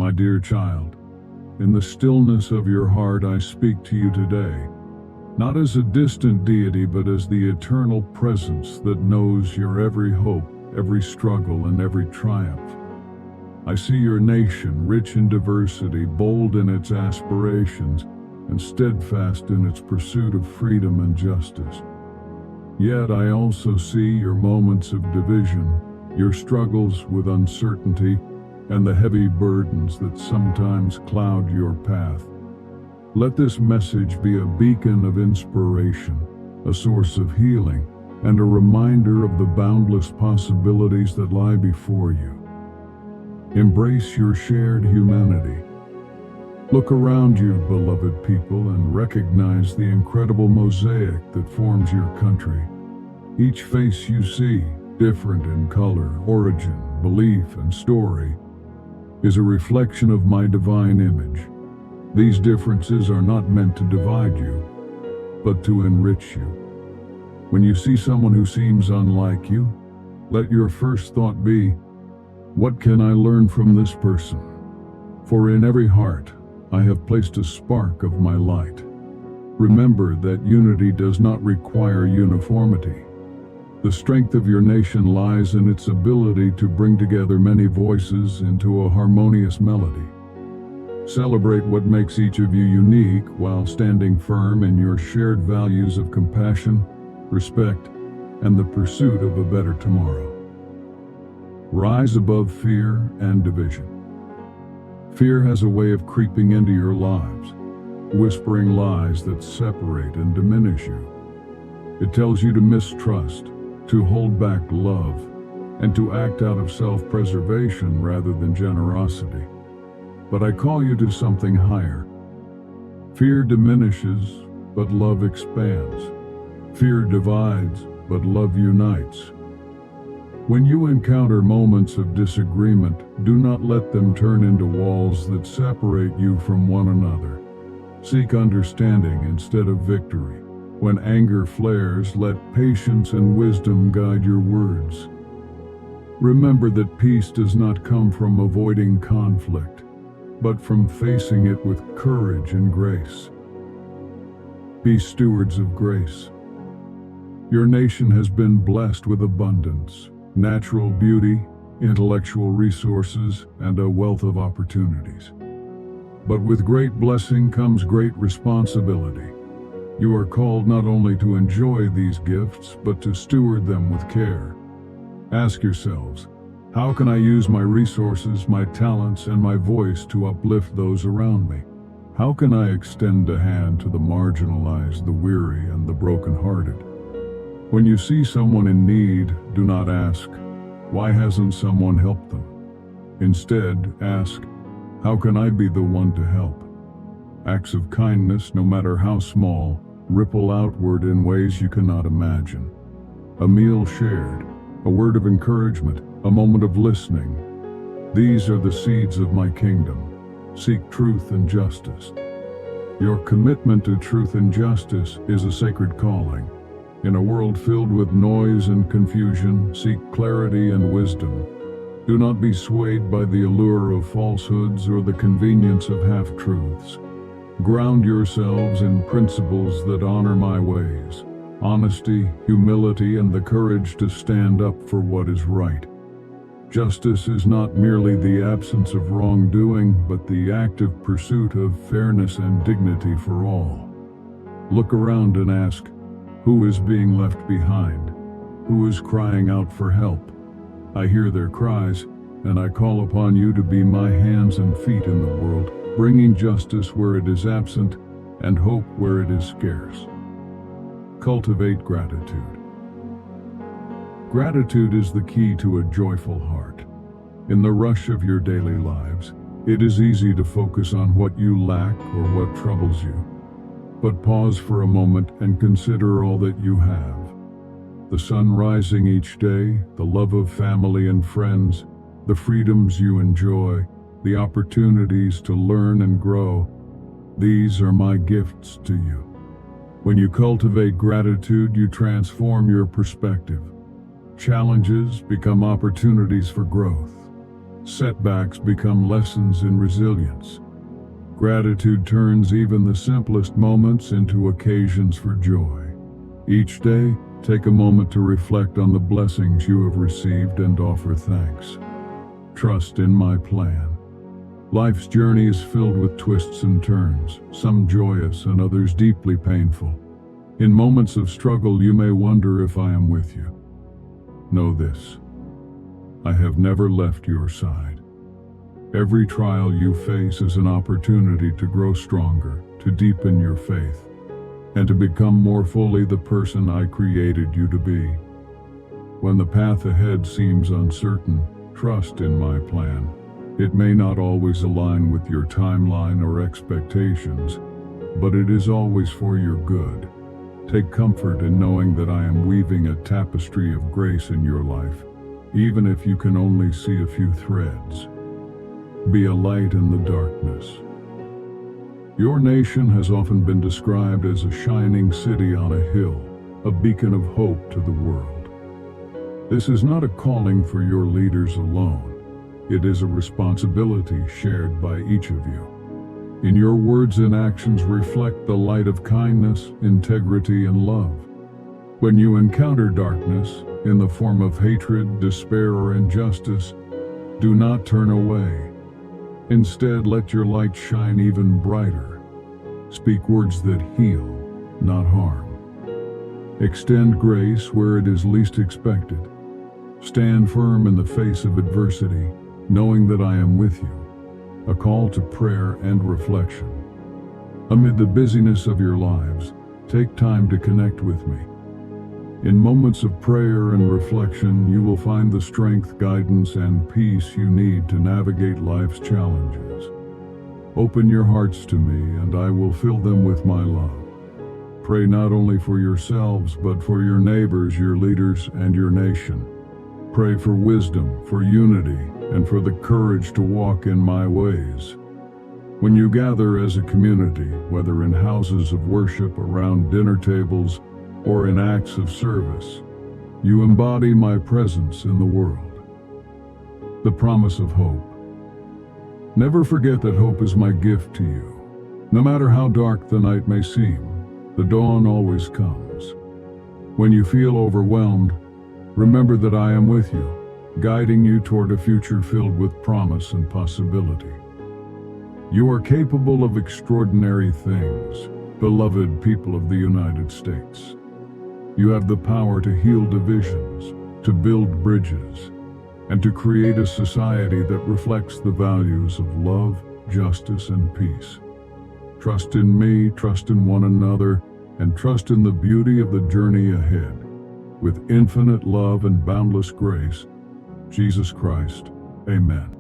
My dear child, in the stillness of your heart I speak to you today, not as a distant deity but as the eternal presence that knows your every hope, every struggle, and every triumph. I see your nation, rich in diversity, bold in its aspirations, and steadfast in its pursuit of freedom and justice. Yet I also see your moments of division, your struggles with uncertainty, and the heavy burdens that sometimes cloud your path. Let this message be a beacon of inspiration, a source of healing, and a reminder of the boundless possibilities that lie before you. Embrace your shared humanity. Look around you, beloved people, and recognize the incredible mosaic that forms your country. Each face you see, different in color, origin, belief, and story, is a reflection of my divine image. These differences are not meant to divide you, but to enrich you. When you see someone who seems unlike you, let your first thought be, what can I learn from this person? For in every heart, I have placed a spark of my light. Remember that unity does not require uniformity. The strength of your nation lies in its ability to bring together many voices into a harmonious melody. Celebrate what makes each of you unique while standing firm in your shared values of compassion, respect, and the pursuit of a better tomorrow. Rise above fear and division. Fear has a way of creeping into your lives, whispering lies that separate and diminish you. It tells you to mistrust, to hold back love, and to act out of self-preservation rather than generosity. But I call you to something higher. Fear diminishes, but love expands. Fear divides, but love unites. When you encounter moments of disagreement, do not let them turn into walls that separate you from one another. Seek understanding instead of victory. When anger flares, let patience and wisdom guide your words. Remember that peace does not come from avoiding conflict, but from facing it with courage and grace. Be stewards of grace. Your nation has been blessed with abundance, natural beauty, intellectual resources, and a wealth of opportunities. But with great blessing comes great responsibility. You are called not only to enjoy these gifts, but to steward them with care. Ask yourselves, how can I use my resources, my talents, and my voice to uplift those around me? How can I extend a hand to the marginalized, the weary, and the brokenhearted? When you see someone in need, do not ask, why hasn't someone helped them? Instead, ask, how can I be the one to help? Acts of kindness, no matter how small, ripple outward in ways you cannot imagine. A meal shared, a word of encouragement, a moment of listening. These are the seeds of my kingdom. Seek truth and justice. Your commitment to truth and justice is a sacred calling. In a world filled with noise and confusion, seek clarity and wisdom. Do not be swayed by the allure of falsehoods or the convenience of half-truths. Ground yourselves in principles that honor my ways: honesty, humility, and the courage to stand up for what is right. Justice is not merely the absence of wrongdoing, but the active pursuit of fairness and dignity for all. Look around and ask, who is being left behind? Who is crying out for help? I hear their cries, and I call upon you to be my hands and feet in the world, bringing justice where it is absent and hope where it is scarce. Cultivate gratitude. Gratitude is the key to a joyful heart. In the rush of your daily lives, it is easy to focus on what you lack or what troubles you. But pause for a moment and consider all that you have. The sun rising each day, the love of family and friends, the freedoms you enjoy, the opportunities to learn and grow. These are my gifts to you. When you cultivate gratitude, you transform your perspective. Challenges become opportunities for growth. Setbacks become lessons in resilience. Gratitude turns even the simplest moments into occasions for joy. Each day, take a moment to reflect on the blessings you have received and offer thanks. Trust in my plan. Life's journey is filled with twists and turns, some joyous and others deeply painful. In moments of struggle, you may wonder if I am with you. Know this: I have never left your side. Every trial you face is an opportunity to grow stronger, to deepen your faith, and to become more fully the person I created you to be. When the path ahead seems uncertain, trust in my plan. It may not always align with your timeline or expectations, but it is always for your good. Take comfort in knowing that I am weaving a tapestry of grace in your life, even if you can only see a few threads. Be a light in the darkness. Your nation has often been described as a shining city on a hill, a beacon of hope to the world. This is not a calling for your leaders alone. It is a responsibility shared by each of you. In your words and actions reflect the light of kindness, integrity, and love. When you encounter darkness, in the form of hatred, despair, or injustice, do not turn away. Instead, let your light shine even brighter. Speak words that heal, not harm. Extend grace where it is least expected. Stand firm in the face of adversity, knowing that I am with you. A call to prayer and reflection. Amid the busyness of your lives, take time to connect with me. In moments of prayer and reflection, you will find the strength, guidance, and peace you need to navigate life's challenges. Open your hearts to me, and I will fill them with my love. Pray not only for yourselves, but for your neighbors, your leaders, and your nation. Pray for wisdom, for unity, and for the courage to walk in my ways. When you gather as a community, whether in houses of worship, around dinner tables, or in acts of service, you embody my presence in the world. The promise of hope. Never forget that hope is my gift to you. No matter how dark the night may seem, the dawn always comes. When you feel overwhelmed, remember that I am with you, guiding you toward a future filled with promise and possibility. You are capable of extraordinary things, beloved people of the United States. You have the power to heal divisions, to build bridges, and to create a society that reflects the values of love, justice, and peace. Trust in me, trust in one another, and trust in the beauty of the journey ahead. With infinite love and boundless grace, Jesus Christ, Amen.